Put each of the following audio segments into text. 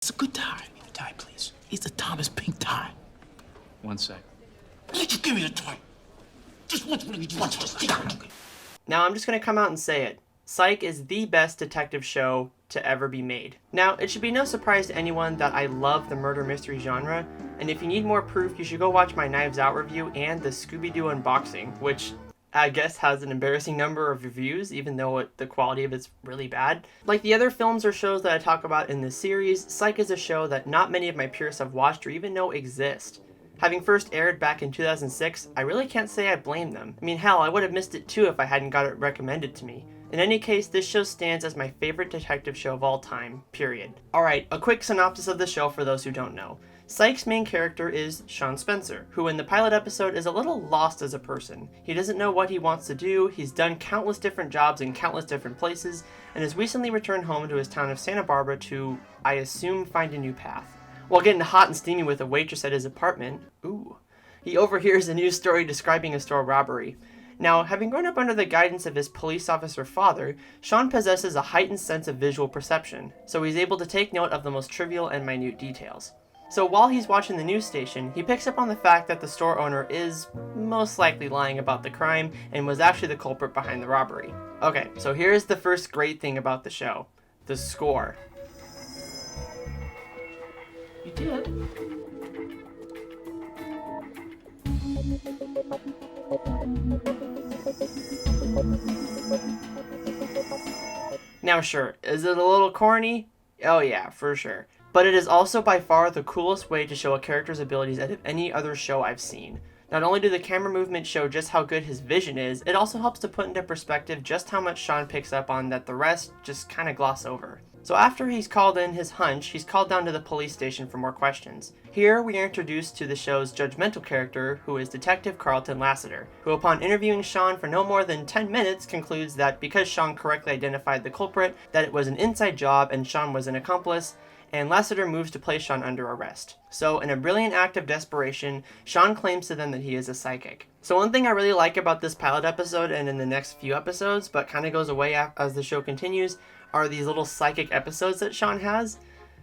It's a good tie. Give me the tie, please. It's a Thomas pink tie. 1 sec. Would you give me the tie? Just once. Now I'm just going to come out and say it. Psych is the best detective show to ever be made. Now, it should be no surprise to anyone that I love the murder mystery genre, and if you need more proof, you should go watch my Knives Out review and the Scooby-Doo unboxing, which I guess has an embarrassing number of reviews, even though the quality of it's really bad. Like the other films or shows that I talk about in this series, Psych is a show that not many of my peers have watched or even know exist. Having first aired back in 2006, I really can't say I blame them. I mean, hell, I would have missed it too if I hadn't got it recommended to me. In any case, this show stands as my favorite detective show of all time, period. Alright, a quick synopsis of the show for those who don't know. Psych's main character is Sean Spencer, who in the pilot episode is a little lost as a person. He doesn't know what he wants to do, he's done countless different jobs in countless different places, and has recently returned home to his town of Santa Barbara to, I assume, find a new path. While getting hot and steamy with a waitress at his apartment, he overhears a news story describing a store robbery. Now, having grown up under the guidance of his police officer father, Sean possesses a heightened sense of visual perception, so he's able to take note of the most trivial and minute details. So while he's watching the news station, he picks up on the fact that the store owner is most likely lying about the crime and was actually the culprit behind the robbery. Okay, so here's the first great thing about the show. The score. You did? Now sure, is it a little corny? Oh yeah, for sure. But it is also by far the coolest way to show a character's abilities out of any other show I've seen. Not only do the camera movements show just how good his vision is, it also helps to put into perspective just how much Sean picks up on that the rest just kinda gloss over. So after he's called in his hunch, he's called down to the police station for more questions. Here we are introduced to the show's judgmental character, who is Detective Carlton Lassiter, who upon interviewing Sean for no more than 10 minutes concludes that because Sean correctly identified the culprit, that it was an inside job and Sean was an accomplice, and Lassiter moves to place Sean under arrest. So in a brilliant act of desperation, Sean claims to them that he is a psychic. So one thing I really like about this pilot episode and in the next few episodes, but kind of goes away as the show continues, are these little psychic episodes that Sean has.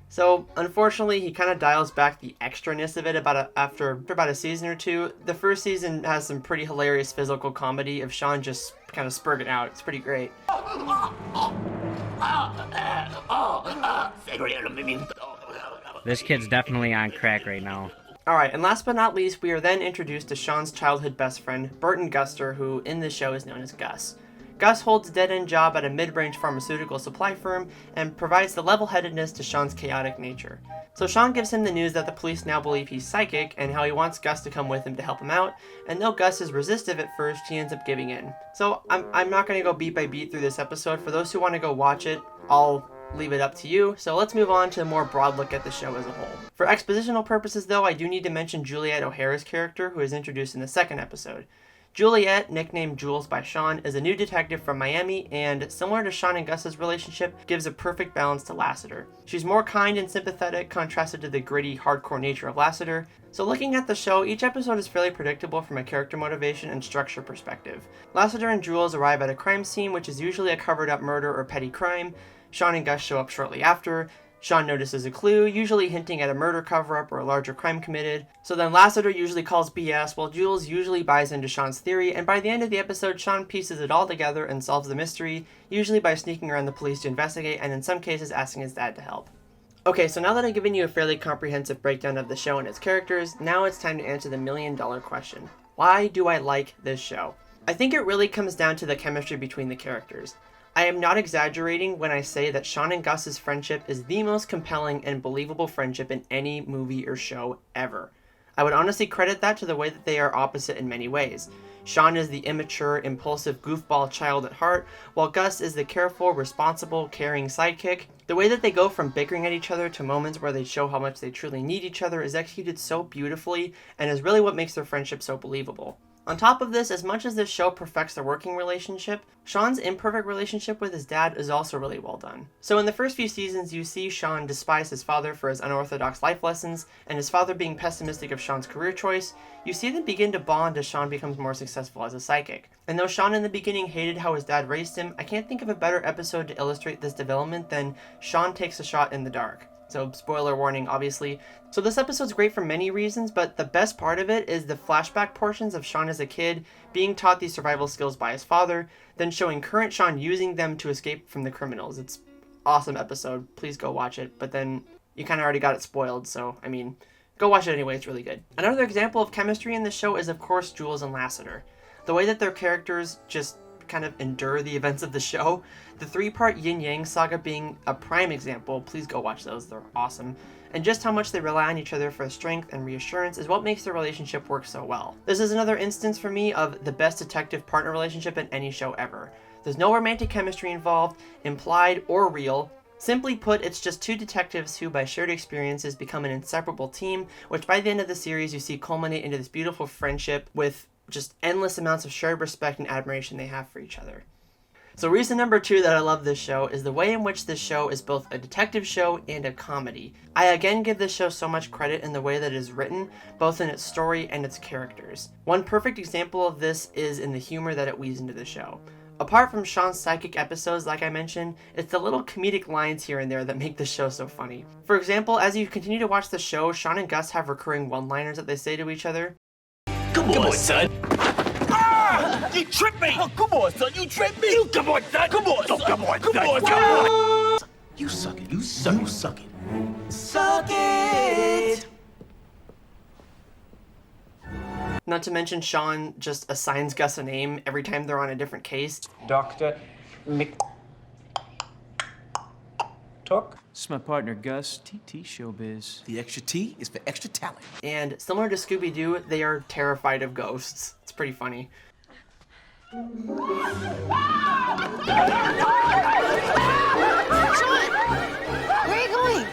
So unfortunately, he kind of dials back the extraness of it after about a season or two. The first season has some pretty hilarious physical comedy of Sean just kind of spurting out. It's pretty great. This kid's definitely on crack right now. Alright, and last but not least, we are then introduced to Sean's childhood best friend, Burton Guster, who in this show is known as Gus. Gus holds a dead-end job at a mid-range pharmaceutical supply firm and provides the level-headedness to Sean's chaotic nature. So Sean gives him the news that the police now believe he's psychic and how he wants Gus to come with him to help him out, and though Gus is resistive at first, he ends up giving in. So I'm not going to go beat by beat through this episode. For those who want to go watch it, I'll leave it up to you. So let's move on to a more broad look at the show as a whole. For expositional purposes though, I do need to mention Juliet O'Hara's character, who is introduced in the second episode. Juliet, nicknamed Jules by Sean, is a new detective from Miami and, similar to Sean and Gus's relationship, gives a perfect balance to Lassiter. She's more kind and sympathetic, contrasted to the gritty, hardcore nature of Lassiter. So looking at the show, each episode is fairly predictable from a character motivation and structure perspective. Lassiter and Jules arrive at a crime scene, which is usually a covered-up murder or petty crime. Sean and Gus show up shortly after. Sean notices a clue, usually hinting at a murder cover-up or a larger crime committed. So then Lassiter usually calls BS, while Jules usually buys into Sean's theory, and by the end of the episode, Sean pieces it all together and solves the mystery, usually by sneaking around the police to investigate, and in some cases asking his dad to help. Okay, so now that I've given you a fairly comprehensive breakdown of the show and its characters, now it's time to answer the million-dollar question. Why do I like this show? I think it really comes down to the chemistry between the characters. I am not exaggerating when I say that Sean and Gus's friendship is the most compelling and believable friendship in any movie or show ever. I would honestly credit that to the way that they are opposite in many ways. Sean is the immature, impulsive goofball child at heart, while Gus is the careful, responsible, caring sidekick. The way that they go from bickering at each other to moments where they show how much they truly need each other is executed so beautifully and is really what makes their friendship so believable. On top of this, as much as this show perfects their working relationship, Sean's imperfect relationship with his dad is also really well done. So in the first few seasons, you see Sean despise his father for his unorthodox life lessons, and his father being pessimistic of Sean's career choice. You see them begin to bond as Sean becomes more successful as a psychic. And though Sean in the beginning hated how his dad raised him, I can't think of a better episode to illustrate this development than Sean Takes a Shot in the Dark. So spoiler warning, obviously. So this episode's great for many reasons, but the best part of it is the flashback portions of Sean as a kid, being taught these survival skills by his father, then showing current Sean using them to escape from the criminals. It's awesome episode. Please go watch it. But then you kind of already got it spoiled, so, I mean, go watch it anyway. It's really good. Another example of chemistry in this show is, of course, Jules and Lassiter. The way that their characters just kind of endure the events of the show. The 3-part yin-yang saga being a prime example. Please go watch those, they're awesome. And just how much they rely on each other for strength and reassurance is what makes their relationship work so well. This is another instance for me of the best detective partner relationship in any show ever. There's no romantic chemistry involved, implied or real. Simply put, it's just two detectives who, by shared experiences, become an inseparable team, which by the end of the series you see culminate into this beautiful friendship with just endless amounts of shared respect and admiration they have for each other. So reason number 2 that I love this show is the way in which this show is both a detective show and a comedy. I again give this show so much credit in the way that it is written, both in its story and its characters. One perfect example of this is in the humor that it weaves into the show. Apart from Sean's psychic episodes, like I mentioned, it's the little comedic lines here and there that make this show so funny. For example, as you continue to watch the show, Sean and Gus have recurring one-liners that they say to each other. Come on, son. Ah! You tripped me! Oh, come on, son. You tripped me! You come on, son. Come on, son. Come on, come on, come on. You suck it. You suck. You suck it. Suck it. Not to mention Sean just assigns Gus a name every time they're on a different case. Dr. McTook. This is my partner, Gus. TT Showbiz. The extra T is for extra talent. And similar to Scooby-Doo, they are terrified of ghosts. It's pretty funny. Where are you going?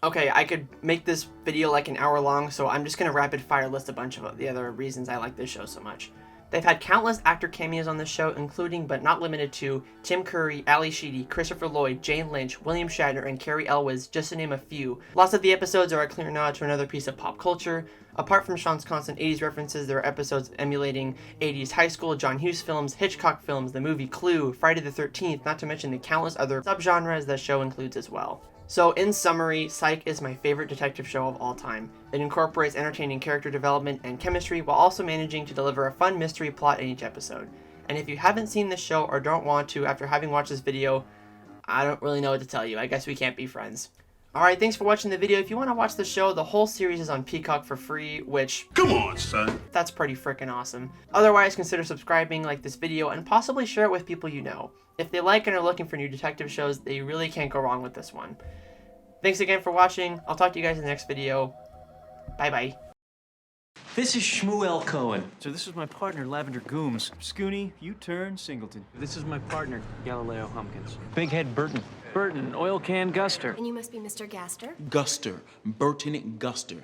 Okay, I could make this video like an hour long, so I'm just gonna rapid fire list a bunch of the other reasons I like this show so much. They've had countless actor cameos on this show, including but not limited to Tim Curry, Ali Sheedy, Christopher Lloyd, Jane Lynch, William Shatner, and Cary Elwes, just to name a few. Lots of the episodes are a clear nod to another piece of pop culture. Apart from Sean's constant 80s references, there are episodes emulating 80s high school, John Hughes films, Hitchcock films, the movie Clue, Friday the 13th, not to mention the countless other subgenres the show includes as well. So in summary, Psych is my favorite detective show of all time. It incorporates entertaining character development and chemistry while also managing to deliver a fun mystery plot in each episode. And if you haven't seen this show or don't want to after having watched this video, I don't really know what to tell you. I guess we can't be friends. Alright, thanks for watching the video. If you want to watch the show, the whole series is on Peacock for free, which... Come on, son. That's pretty freaking awesome. Otherwise, consider subscribing, like this video, and possibly share it with people you know. If they like and are looking for new detective shows, they really can't go wrong with this one. Thanks again for watching. I'll talk to you guys in the next video. Bye-bye. This is Shmuel Cohen. So this is my partner, Lavender Gooms. Scooney, U-turn, Singleton. This is my partner, Galileo Humpkins. Big Head Burton. Burton, Oil Can Guster. And you must be Mr. Gaster? Guster. Burton Guster.